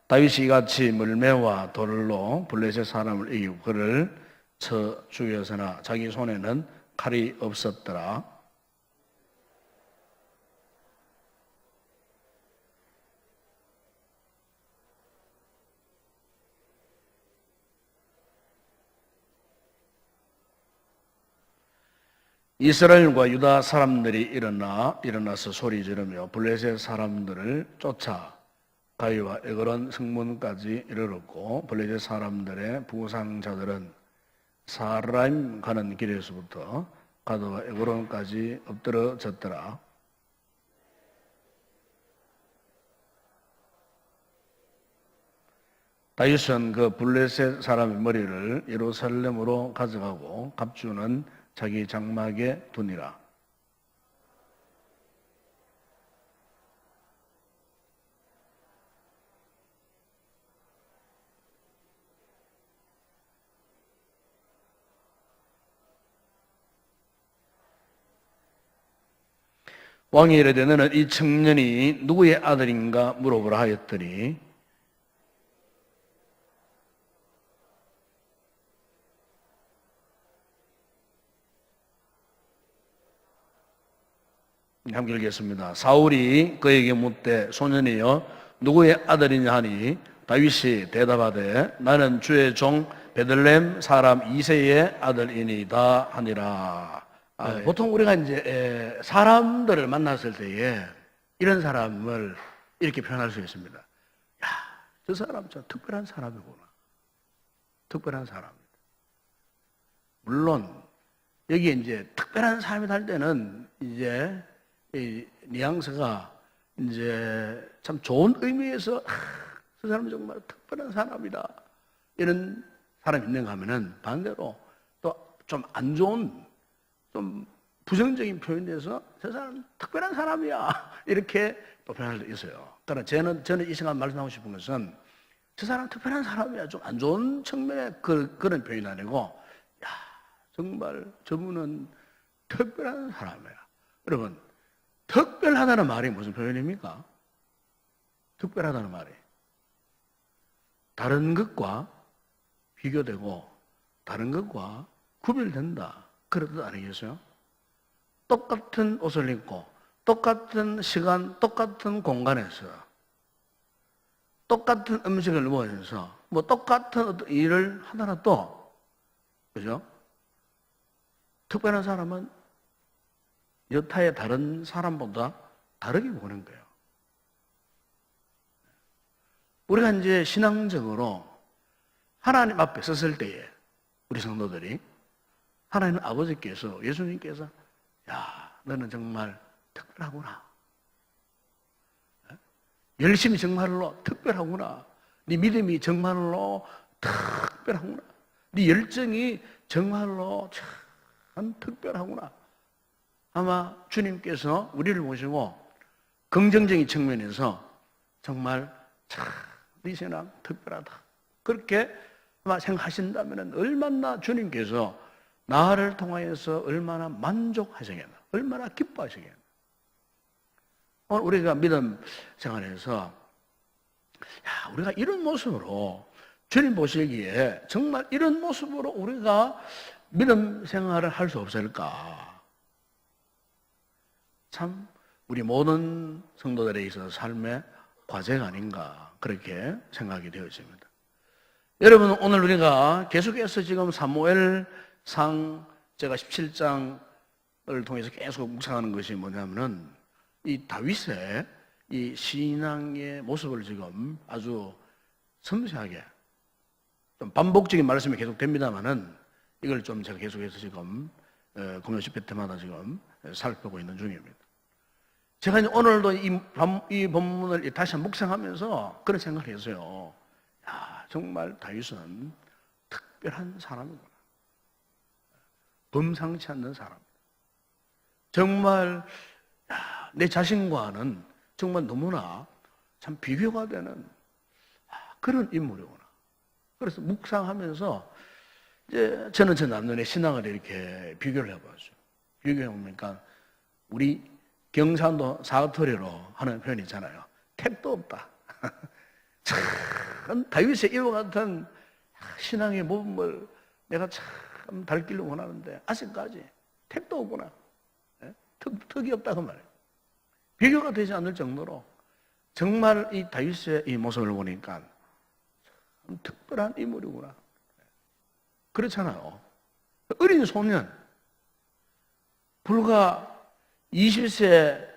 다윗이 이같이 물매와 돌로 블레셋 사람을 이기고 그를 쳐 죽였으나 자기 손에는 칼이 없었더라. 이스라엘과 유다 사람들이 일어나서 소리 지르며 블레셋 사람들을 쫓아 가이와 에그론 성문까지 이르렀고 블레셋 사람들의 부상자들은 사라임 가는 길에서부터 가드와 에그론까지 엎드러졌더라. 다윗은 그 블레셋 사람의 머리를 예루살렘으로 가져가고 갑주는 자기 장막에 두니라. 왕이 이르되 너는 이 청년이 누구의 아들인가 물어보라 하였더니 함께 읽겠습니다. 사울이 그에게 묻되 소년이여 누구의 아들이냐 하니 다윗이 대답하되 나는 주의 종 베들레헴 사람 이새의 아들이니이다 하니라. 보통 우리가 이제 사람들을 만났을 때에 이런 사람을 이렇게 표현할 수 있습니다. 야, 저 사람 저 특별한 사람이구나. 특별한 사람이다. 물론 여기 이제 특별한 사람이다 할 때는 이제 이 뉘앙스가 이제 참 좋은 의미에서 저 사람은 정말 특별한 사람이다 이런 사람이 있는가 하면은 반대로 또 좀 안 좋은 좀 부정적인 표현에서 저 사람은 특별한 사람이야 이렇게 또 표현할 수 있어요. 그러나 저는 이 시간 말씀하고 싶은 것은 저 사람은 특별한 사람이야 좀 안 좋은 측면의 그런 표현이 아니고 야 정말 저분은 특별한 사람이야. 여러분 특별하다는 말이 무슨 표현입니까? 특별하다는 말이 다른 것과 비교되고 다른 것과 구별된다 그런 뜻 아니겠어요? 똑같은 옷을 입고 똑같은 시간 똑같은 공간에서 똑같은 음식을 먹으면서 뭐 똑같은 어떤 일을 하더라도 그죠? 특별한 사람은 여타의 다른 사람보다 다르게 보는 거예요. 우리가 이제 신앙적으로 하나님 앞에 섰을 때에 우리 성도들이 하나님 아버지께서 예수님께서 야 너는 정말 특별하구나. 열심히 정말로 특별하구나. 네 믿음이 정말로 특별하구나. 네 열정이 정말로 참 특별하구나. 아마 주님께서 우리를 보시고 긍정적인 측면에서 정말 참 네 신앙 특별하다. 그렇게 아마 생각하신다면 얼마나 주님께서 나를 통하여서 얼마나 만족하시겠나. 얼마나 기뻐하시겠나. 오늘 우리가 믿음 생활에서 야, 우리가 이런 모습으로 주님 보시기에 정말 이런 모습으로 우리가 믿음 생활을 할 수 없을까? 참 우리 모든 성도들에 있어서 삶의 과제가 아닌가 그렇게 생각이 되어집니다. 여러분 오늘 우리가 계속해서 지금 사무엘상 제가 17장을 통해서 계속 묵상하는 것이 뭐냐면은 이 다윗의 이 신앙의 모습을 지금 아주 섬세하게 좀 반복적인 말씀이 계속 됩니다만은 이걸 좀 제가 계속해서 지금 금요 집회 때마다 지금 살펴보고 있는 중입니다. 제가 이제 오늘도 이 본문을 다시 한번 묵상하면서 그런 생각을 했어요. 야, 정말 다윗은 특별한 사람이구나. 범상치 않는 사람. 정말 야, 내 자신과는 정말 너무나 참 비교가 되는 그런 인물이구나. 그래서 묵상하면서 이제 저는 저 남편의 신앙을 이렇게 비교를 해봤어요. 비교해보니까 우리 경상도 사투리로 하는 표현이 있잖아요. 택도 없다. 참 다윗의 이와 같은 신앙의 모범을 내가 참 닮기를 원하는데 아직까지 택도 없구나. 턱이 없다 그 말이에요. 비교가 되지 않을 정도로 정말 이 다윗의 이 모습을 보니까 참 특별한 인물이구나. 그렇잖아요. 어린 소년, 불과 20세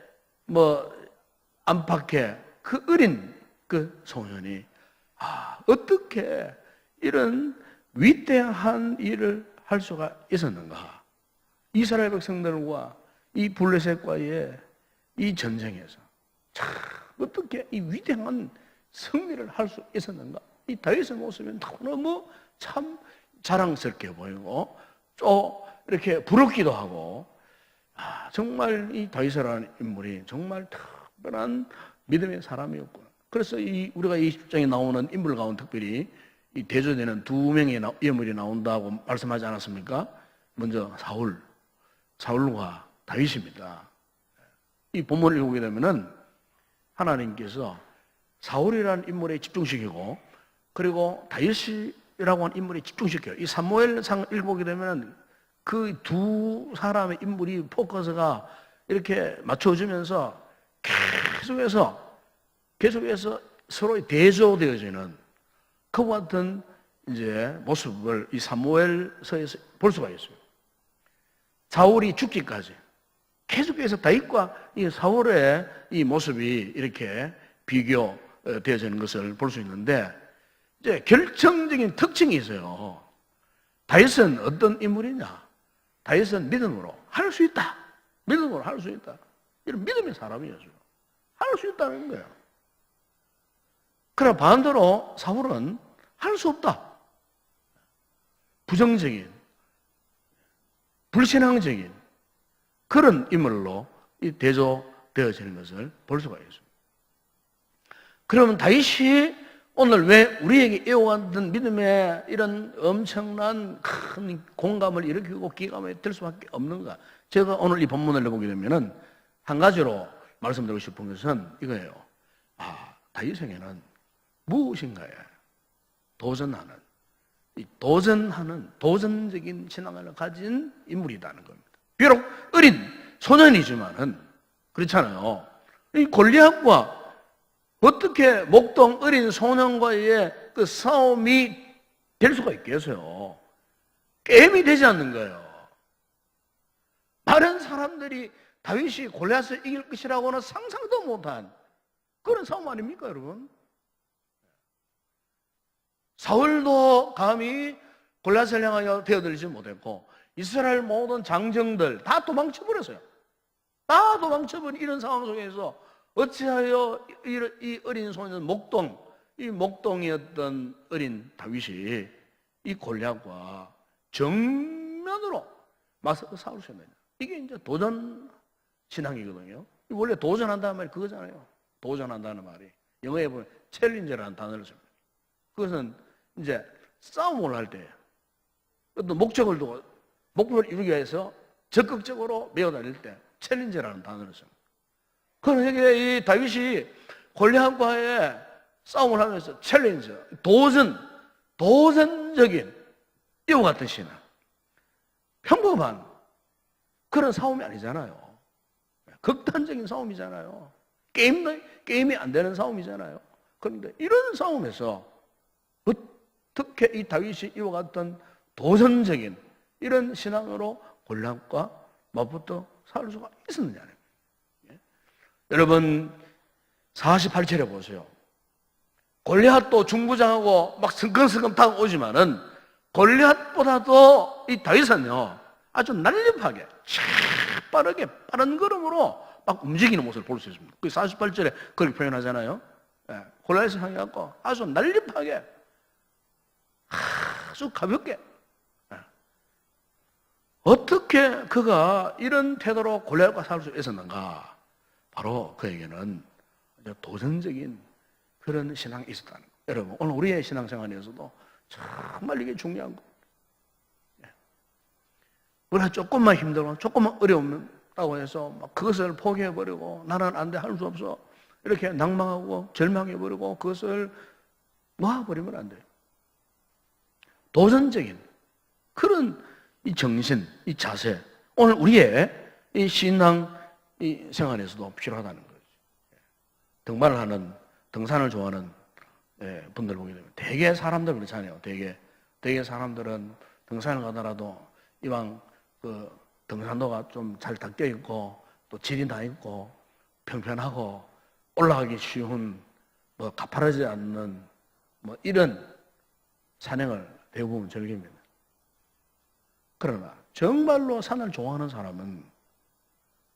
안팎의 그 어린 그 소년이 어떻게 이런 위대한 일을 할 수가 있었는가? 이스라엘 백성들과 이 블레셋과의 이 전쟁에서 참 어떻게 이 위대한 승리를 할 수 있었는가? 이 다윗의 모습은 너무 참 자랑스럽게 보이고 또 이렇게 부럽기도 하고 정말 이 다윗이라는 인물이 정말 특별한 믿음의 사람이었구나. 그래서 우리가 이 10장에 나오는 인물 가운데 특별히 이 대조되는 두 명의 인물이 나온다고 말씀하지 않았습니까? 먼저 사울과 다윗입니다. 이 본문을 읽게 되면은 하나님께서 사울이라는 인물에 집중시키고 그리고 다윗이라고 하는 인물에 집중시켜요. 이 사무엘상 읽어보게 되면은 그 두 사람의 인물이 포커스가 이렇게 맞춰주면서 계속해서 서로 대조되어지는 그와 같은 이제 모습을 이 사무엘서에서 볼 수가 있어요. 사울이 죽기까지 계속해서 다윗과 이 사울의 이 모습이 이렇게 비교되어지는 것을 볼 수 있는데 이제 결정적인 특징이 있어요. 다윗은 어떤 인물이냐? 다윗은 믿음으로 할 수 있다. 믿음으로 할 수 있다. 이런 믿음의 사람이었어요. 할 수 있다는 거예요. 그러나 반대로 사울은 할 수 없다. 부정적인, 불신앙적인 그런 인물로 대조되어지는 것을 볼 수가 있습니다. 그러면 다윗이 오늘 왜 우리에게 이어왔던 믿음의 이런 엄청난 큰 공감을 일으키고 기감이 될 수밖에 없는가? 제가 오늘 이 본문을 보게 되면은 한 가지로 말씀드리고 싶은 것은 이거예요. 다윗에게는 무엇인가에 도전하는, 도전적인 신앙을 가진 인물이라는 겁니다. 비록 어린 소년이지만은 그렇잖아요. 이 골리앗과 어떻게 목동 어린 소년과의 그 싸움이 될 수가 있겠어요? 게임이 되지 않는 거예요. 다른 사람들이 다윗이 골리앗을 이길 것이라고는 상상도 못한 그런 싸움 아닙니까, 여러분? 사울도 감히 골리앗을 향하여 되어들지 못했고 이스라엘 모든 장정들 다 도망쳐버렸어요. 다 도망쳐버린 이런 상황 속에서 어찌하여 이 어린 소년 목동이었던 어린 다윗이 이 골리앗과 정면으로 맞서 싸울 수 있느냐? 이게 이제 도전 신앙이거든요. 원래 도전한다는 말이 그거잖아요. 도전한다는 말이 영어에 보면 챌린저라는 단어를 씁니다. 그것은 이제 싸움을 할 때 어떤 목적을 두고 목표를 이루기 위해서 적극적으로 매어다닐 때 챌린저라는 단어를 씁니다. 그러나 여기 이 다윗이 골리앗과의 싸움을 하면서 챌린저, 도전적인 이와 같은 신앙. 평범한 그런 싸움이 아니잖아요. 극단적인 싸움이잖아요. 게임이 안 되는 싸움이잖아요. 그런데 이런 싸움에서 어떻게 이 다윗이 이와 같은 도전적인 이런 신앙으로 골리앗과 맞붙어 싸울 수가 있었느냐는 거예요. 여러분 48절에 보세요. 골리앗도 중부장하고 막 성큼성큼 타고 오지만은 골리앗보다도 이 다윗은요 아주 날렵하게 빠르게 빠른 걸음으로 막 움직이는 모습을 볼 수 있습니다. 그 48절에 그렇게 표현하잖아요. 골리앗을 향해 갖고 아주 날렵하게 아주 가볍게 어떻게 그가 이런 태도로 골리앗과 싸울 수 있었는가? 바로 그에게는 도전적인 그런 신앙이 있었다는 거예요. 여러분 오늘 우리의 신앙생활에서도 정말 이게 중요한 겁니다. 우리가 조금만 힘들고 조금만 어려움다고 해서 막 그것을 포기해버리고 나는 안 돼, 할 수 없어 이렇게 낭망하고 절망해버리고 그것을 놓아버리면 안 돼요. 도전적인 그런 이 정신, 이 자세, 오늘 우리의 이 신앙 이 생활에서도 필요하다는 거죠. 등반을 하는, 등산을 좋아하는 분들 보게 되면 대개 사람들 그렇잖아요. 대개 사람들은 등산을 가더라도 이왕 그 등산로가 좀 잘 닦여 있고 또 질이 나 있고 평평하고 올라가기 쉬운 뭐 가파르지 않는 뭐 이런 산행을 대부분 즐깁니다. 그러나 정말로 산을 좋아하는 사람은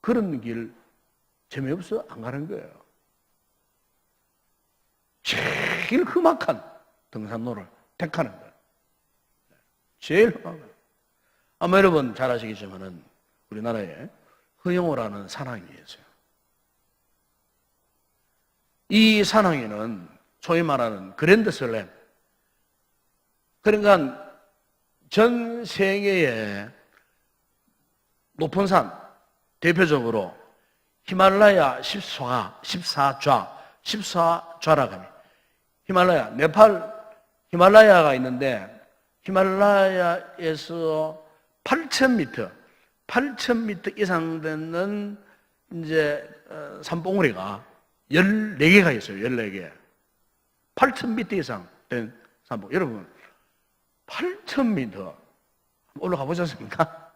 그런 길 재미없어 안 가는 거예요. 제일 험악한 등산로를 택하는 거예요. 제일 험악한. 아마 여러분 잘 아시겠지만은 우리나라에 허영호라는 산항이 있어요. 이 산항에는 소위 말하는 그랜드 슬램, 그러니까 전 세계의 높은 산, 대표적으로 히말라야 14좌라고 합니다. 히말라야, 네팔 히말라야가 있는데 히말라야에서 8,000m 이상 되는 이제 산봉우리가 14개가 있어요. 14개. 8,000m 이상 된 산봉. 여러분 8,000m 올라가 보셨습니까?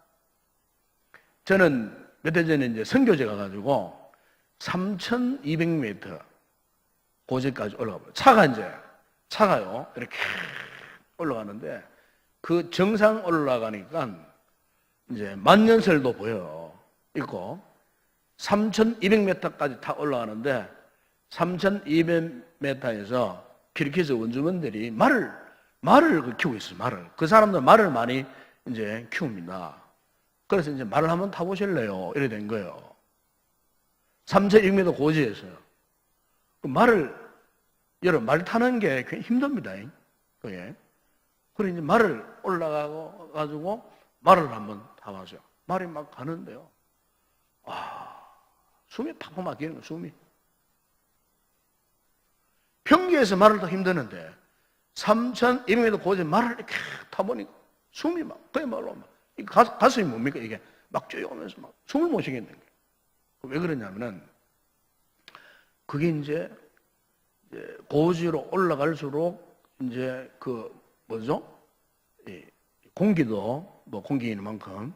저는 몇 해 전에 이제 선교제 가가지고 3,200m 고지까지 올라가 봐요. 차가요. 이렇게 올라가는데 그 정상 올라가니까 이제 만년설도 보여요. 있고 3,200m까지 다 올라가는데 3,200m에서 키르기즈 원주민들이 말을 키우고 있어요. 말을. 그 사람들 말을 많이 이제 키웁니다. 그래서 이제 말을 한번 타보실래요? 이래 된 거예요. 3,200m 고지에서요. 여러분, 말 타는 게 굉장히 힘듭니다. 그게. 그래, 이제 말을 올라가가지고 말을 한번 타봤어요. 말이 막 가는데요. 숨이 팍팍 막히는 거예요, 숨이. 평지에서 말을 더 힘드는데 3,200m 고지에 말을 이렇게 타보니까 숨이 막, 그야말로 막, 가슴이 뭡니까? 이게 막 쪼여오면서 막 숨을 못 쉬겠는 거예요. 왜 그러냐면은 그게 이제 고지로 올라갈수록 이제 공기도 뭐 공기인 만큼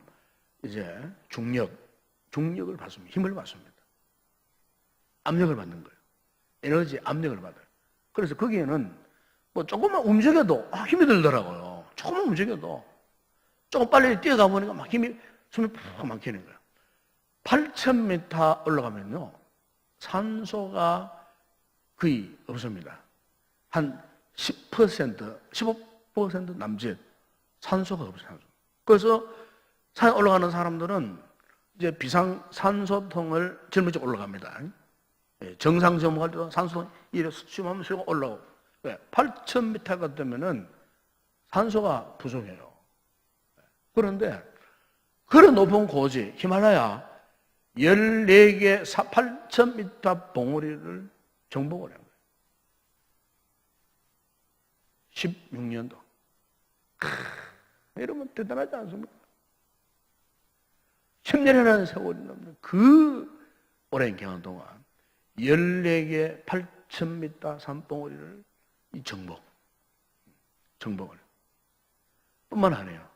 이제 중력을 받습니다. 힘을 받습니다. 압력을 받는 거예요. 에너지 압력을 받아요. 그래서 거기에는 뭐 조금만 움직여도 힘이 들더라고요. 조금만 움직여도 조금 빨리 뛰어가 보니까 막 숨이 푹 막히는 거예요. 8,000m 올라가면요 산소가 거의 없습니다. 한 10%, 15% 남짓 산소가 없어요. 그래서 산에 올라가는 사람들은 이제 비상산소통을 짊어지고 올라갑니다. 정상 점호할 때도 산소통 이래 수침하면서 올라오고. 8,000m가 되면은 산소가 부족해요. 그런데 그런 높은 고지 히말라야 14개 8,000m 봉우리를 정복을 한 거예요. 16년도. 여러분 대단하지 않습니까? 10년이라는 세월이 넘는 그 오랜 기간 동안 14개 8,000m 산봉우리를 정복을 뿐만 아니에요.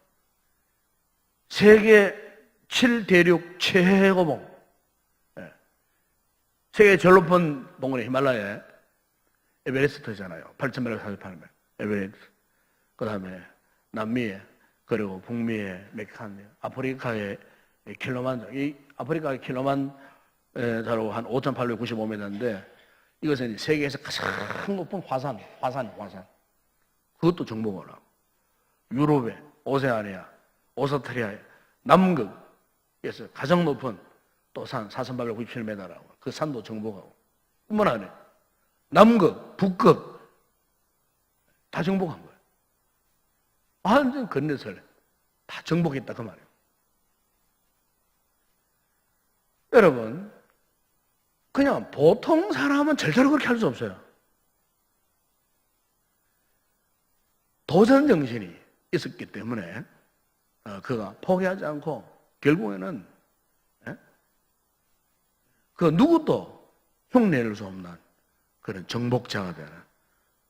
세계 7대륙 최고봉, 세계 제일 높은 봉우리 히말라야 에베레스트잖아요. 8,000m 사십팔 에베레스트. 그 다음에 남미에, 그리고 북미에 멕시칸, 아프리카의 킬로만자로. 이 아프리카의 킬로만자로 한 5,895m인데 이것은 세계에서 가장 높은 화산. 그것도 정복을 하고. 유럽에, 오세아니아, 오스트리아의 남극에서 가장 높은 또 산 4,897m라고 그 산도 정복하고. 뿐만 아니라 남극, 북극 다 정복한 거예요. 완전 건너설 다 정복했다 그 말이에요. 여러분, 그냥 보통 사람은 절대로 그렇게 할 수 없어요. 도전 정신이 있었기 때문에 그가 포기하지 않고 결국에는 그 누구도 흉내낼 수 없는 그런 정복자가 되는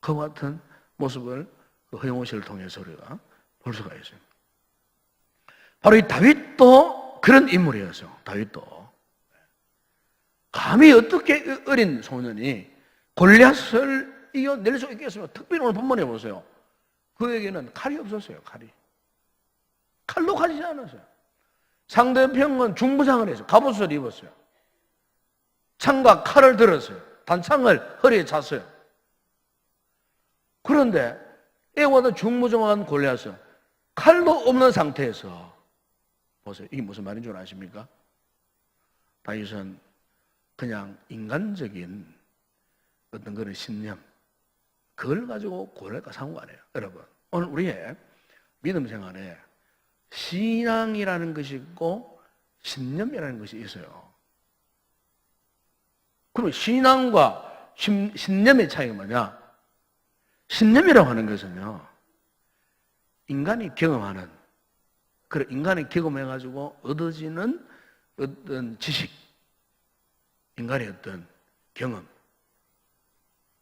그와 같은 모습을 허영호 씨를 통해서 우리가 볼 수가 있어요. 바로 이 다윗도 그런 인물이었어요. 다윗도 감히 어떻게 어린 소년이 골리앗을 이겨낼 수 있겠습니까? 특별히 오늘 본문에 보세요. 그에게는 칼이 없었어요. 칼로 가지지 않았어요. 상대편은 중부상을 했어요. 갑옷을 입었어요. 창과 칼을 들었어요. 단창을 허리에 찼어요. 그런데 애와도 중무정한 골리앗은 칼도 없는 상태에서 보세요. 이게 무슨 말인 줄 아십니까? 다윗은 그냥 인간적인 어떤 그런 신념, 그걸 가지고 골리앗과 싸운 거 아니에요. 여러분, 오늘 우리의 믿음 생활에 신앙이라는 것이 있고 신념이라는 것이 있어요. 그럼 신앙과 신념의 차이가 뭐냐? 신념이라고 하는 것은요, 인간이 경험하는, 그런 인간이 경험해가지고 얻어지는 어떤 지식, 인간의 어떤 경험,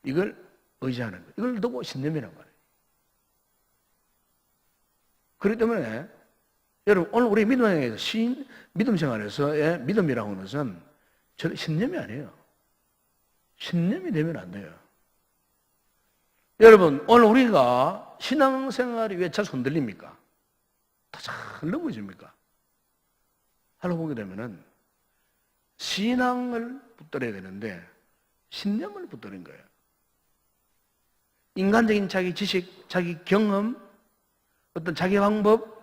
이걸 의지하는 거예요. 이걸 두고 신념이란 말이에요. 그렇기 때문에 여러분, 오늘 우리 믿음 생활에서의 믿음이라고 하는 것은 저는 신념이 아니에요. 신념이 되면 안 돼요. 여러분, 오늘 우리가 신앙생활이 왜 자주 흔들립니까? 다 잘 넘어집니까? 하러 보게 되면은 신앙을 붙들어야 되는데 신념을 붙드는 거예요. 인간적인 자기 지식, 자기 경험, 어떤 자기 방법,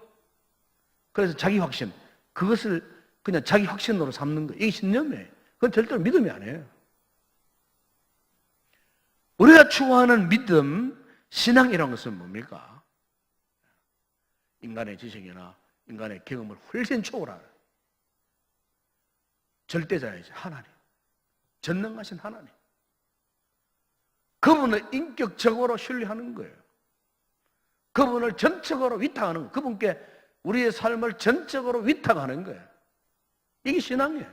그래서 자기 확신, 그것을 그냥 자기 확신으로 삼는 거, 이게 신념이에요. 그건 절대로 믿음이 아니에요. 우리가 추구하는 믿음, 신앙이라는 것은 뭡니까? 인간의 지식이나 인간의 경험을 훨씬 초월하는 절대자이지, 하나님. 전능하신 하나님. 그분을 인격적으로 신뢰하는 거예요. 그분을 전적으로 위탁하는 거예요. 그분께 우리의 삶을 전적으로 위탁하는 거예요. 이게 신앙이에요.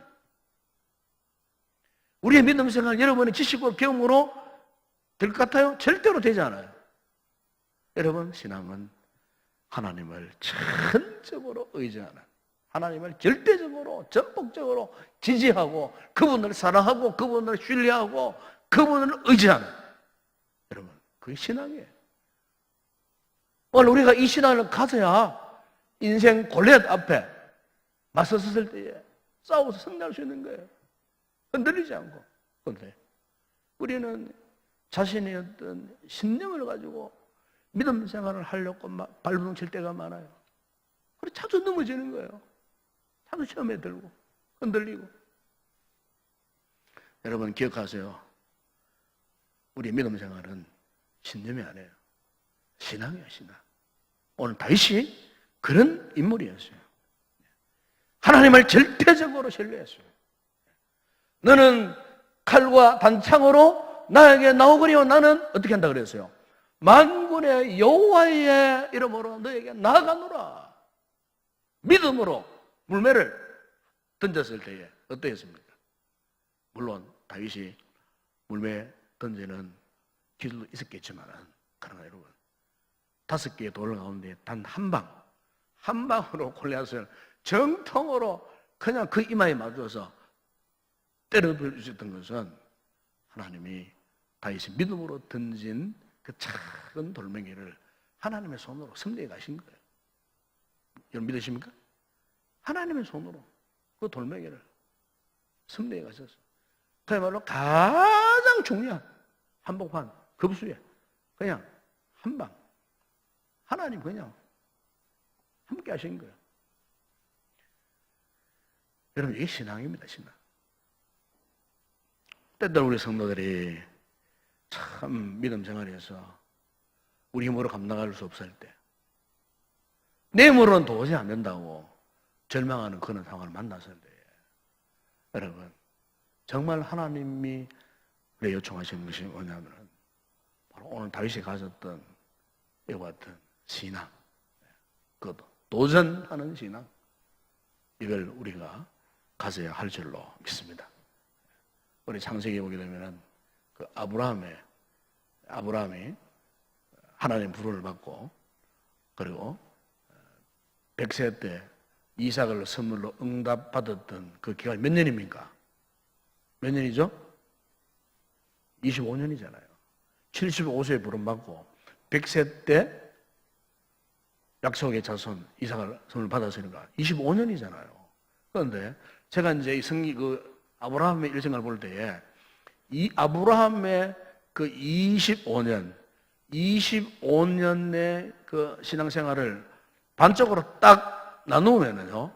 우리의 믿음 생활 여러분의 지식과 경험으로 될 것 같아요? 절대로 되지 않아요. 여러분, 신앙은 하나님을 전적으로 의지하는, 하나님을 절대적으로 전폭적으로 지지하고 그분을 사랑하고 그분을 신뢰하고 그분을 의지하는, 여러분, 그게 신앙이에요. 오늘 우리가 이 신앙을 가져야 인생 골리앗 앞에 맞섰을 때에 싸워서 승리할 수 있는 거예요. 흔들리지 않고. 그런데 우리는 자신의 어떤 신념을 가지고 믿음 생활을 하려고 발버둥 칠 때가 많아요. 그래서 자주 넘어지는 거예요. 자주 시험에 들고 흔들리고. 여러분 기억하세요. 우리 믿음 생활은 신념이 아니에요. 신앙이에요, 신앙. 오늘 다윗이 그런 인물이었어요. 하나님을 절대적으로 신뢰했어요. 너는 칼과 단창으로 나에게 나오거니와 나는 어떻게 한다 그랬어요? 만군의 여호와의 이름으로 너에게 나아가노라. 믿음으로 물매를 던졌을 때에 어떠했습니까? 물론 다윗이 물매 던지는 기술도 있었겠지만, 그러나 여러분, 5개의 돌 가운데 단 한 방으로 골리앗을 정통으로 그냥 그 이마에 맞춰서 때려볼 수 있었던 것은 하나님이 다윗이 믿음으로 던진 그 작은 돌멩이를 하나님의 손으로 섭리해 가신 거예요. 여러분 믿으십니까? 하나님의 손으로 그 돌멩이를 섭리해 가셨어요. 그야말로 가장 중요한 한복판 급수에 그냥 한 방, 하나님 그냥 함께 하신 거예요. 여러분, 이게 신앙입니다, 신앙. 때때로 우리 성도들이 참 믿음 생활에서 우리 힘으로 감당할 수 없을 때, 내 힘으로는 도저히 안 된다고 절망하는 그런 상황을 만났을 때, 여러분, 정말 하나님이 우리 요청하시는 것이 뭐냐면 바로 오늘 다윗이 가졌던 이와 같은 신앙, 그 도전하는 신앙, 이걸 우리가 가져야 할 줄로 믿습니다. 우리 창세기에 보게 되면은 그 아브라함이 하나님 부름을 받고 그리고 100세 때 이삭을 선물로 응답받았던 그 기간이 몇 년입니까? 몇 년이죠? 25년이잖아요. 75세에 부름받고 100세 때 약속의 자손 이삭을 선물 받았으니까 25년이잖아요. 그런데 제가 이제 이 성기 그 아브라함의 일생을 볼 때에 이 아브라함의 그 25년의 그 신앙생활을 반쪽으로 딱 나누면은요,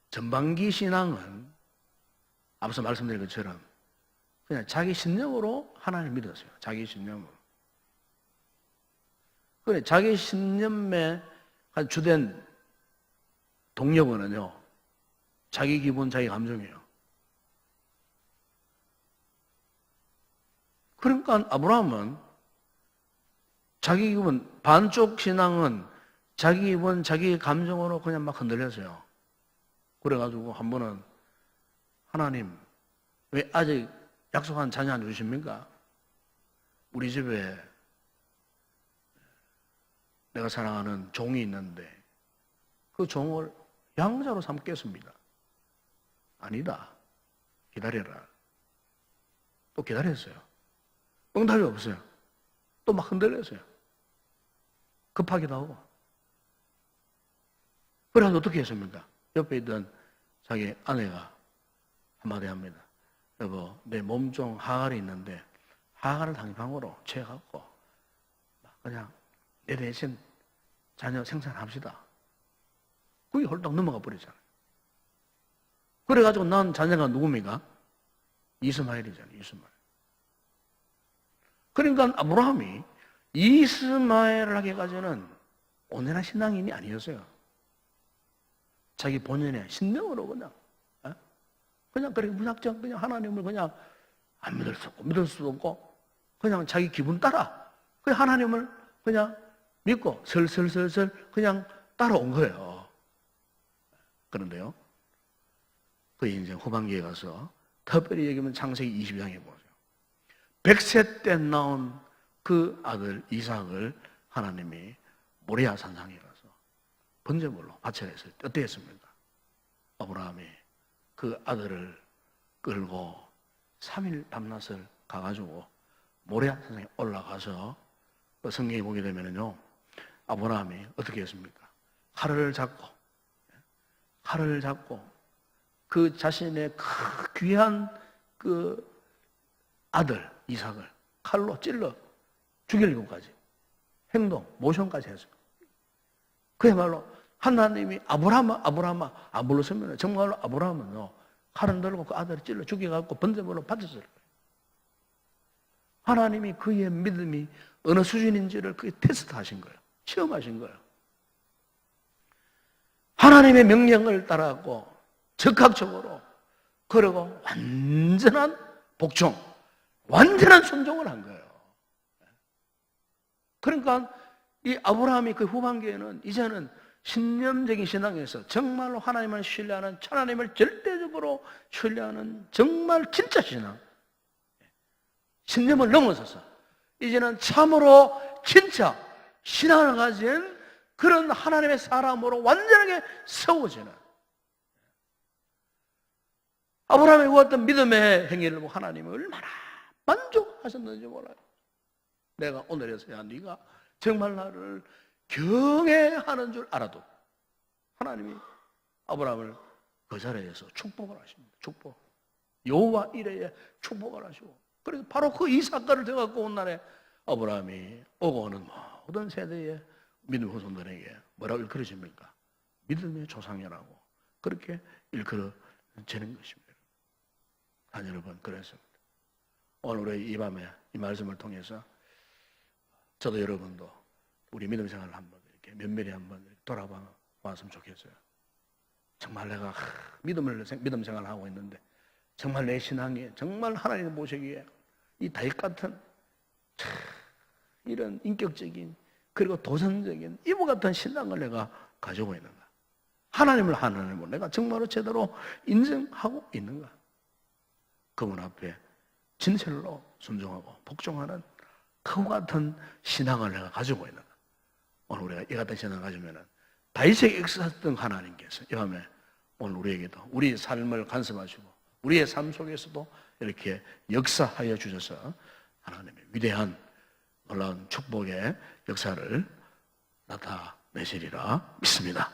전반기 신앙은 앞서 말씀드린 것처럼 그냥 자기 신념으로 하나님을 믿었어요. 자기 신념으로. 그래, 자기 신념의 주된 동력은요, 자기 기분, 자기 감정이에요. 그러니까 아브라함은 자기 기분, 반쪽 신앙은 자기 기분, 자기 감정으로 그냥 막 흔들렸어요. 그래가지고 한 번은 하나님, 왜 아직 약속한 자녀 안 주십니까? 우리 집에 내가 사랑하는 종이 있는데 그 종을 양자로 삼겠습니다. 아니다. 기다려라. 또 기다렸어요. 응답이 없어요. 또 막 흔들렸어요. 급하기도 하고. 그래서 어떻게 했습니까? 옆에 있던 자기 아내가 한마디 합니다. 여보, 내 몸종 하갈이 있는데 하갈을 당방으로 채갖고 그냥 내 대신 자녀 생산합시다. 그게 홀딱 넘어가 버리잖아요. 그래가지고 난 자녀가 누굽니까? 이스마엘이잖아요. 이스마엘. 그러니까 아브라함이 이스마엘을 하기까지는 온전한 신앙인이 아니었어요. 자기 본연의 신념으로 그냥 그렇게 무작정 그냥 하나님을 그냥 안 믿을 수도 없고 그냥 자기 기분 따라 그냥 하나님을 그냥 믿고 슬슬슬슬 그냥 따라온 거예요. 그런데요, 그 인생 후반기에 가서 특별히 얘기하면 창세기 20장에 보세요. 100세 때 나온 그 아들 이삭을 하나님이 모리아 산상에 가서 번제물로 바쳐냈을 때 어떻게 했습니까? 아브라함이 그 아들을 끌고 3일 밤낮을 가가지고 모리아 산상에 올라가서 그 성경에 보게 되면요, 아브라함이 어떻게 했습니까? 칼을 잡고 그 자신의 그 귀한 그 아들 이삭을 칼로 찔러 죽이려고까지 모션까지 했어요. 그야말로 하나님이 아브라함아 안 불렀으면 정말로 아브라함은요, 칼을 들고 그 아들을 찔러 죽여갖고 번제물로 바쳤을 거예요. 하나님이 그의 믿음이 어느 수준인지를 그게 테스트하신 거예요. 시험하신 거예요. 하나님의 명령을 따라갖고 적극적으로 그리고 완전한 복종, 완전한 순종을 한 거예요. 그러니까 이 아브라함이 그 후반기에는 이제는 신념적인 신앙에서 정말로 하나님을 신뢰하는, 하나님을 절대적으로 신뢰하는 정말 진짜 신앙, 신념을 넘어서서 이제는 참으로 진짜 신앙을 가진 그런 하나님의 사람으로 완전하게 세워지는, 아브라함의 어떤 믿음의 행위를 보고 하나님이 얼마나 만족하셨는지 몰라요. 내가 오늘에서야 네가 정말 나를 경외하는 줄 알아도 하나님이 아브라함을 그 자리에서 축복을 하십니다. 축복. 여호와 이레에 축복을 하시고, 그래서 바로 그 이삭가를 되어갖고 온 날에 아브라함이 오고 오는 모든 세대의 믿음 후손들에게 뭐라고 일컬어집니까? 믿음의 조상이라고 그렇게 일컬어지는 것입니다. 아니 여러분, 그랬습니다. 오늘 이 밤에 이 말씀을 통해서 저도 여러분도 우리 믿음 생활을 한번 이렇게 면밀히 한번 돌아봐 왔으면 좋겠어요. 정말 내가 믿음 생활을 하고 있는데 정말 내 신앙이 정말 하나님을 모시기에 이 다윗 같은 이런 인격적인 그리고 도전적인 이와 같은 신앙을 내가 가지고 있는가? 하나님을 내가 정말로 제대로 인정하고 있는가? 그분 앞에 진실로 순종하고 복종하는 그와 같은 신앙을 내가 가지고 있는가? 오늘 우리가 이 같은 신앙을 가지면은 다윗에게 역사했던 하나님께서 이 밤에 오늘 우리에게도 우리 삶을 간섭하시고 우리의 삶 속에서도 이렇게 역사하여 주셔서 하나님의 위대한 놀라운 축복의 역사를 나타내시리라 믿습니다.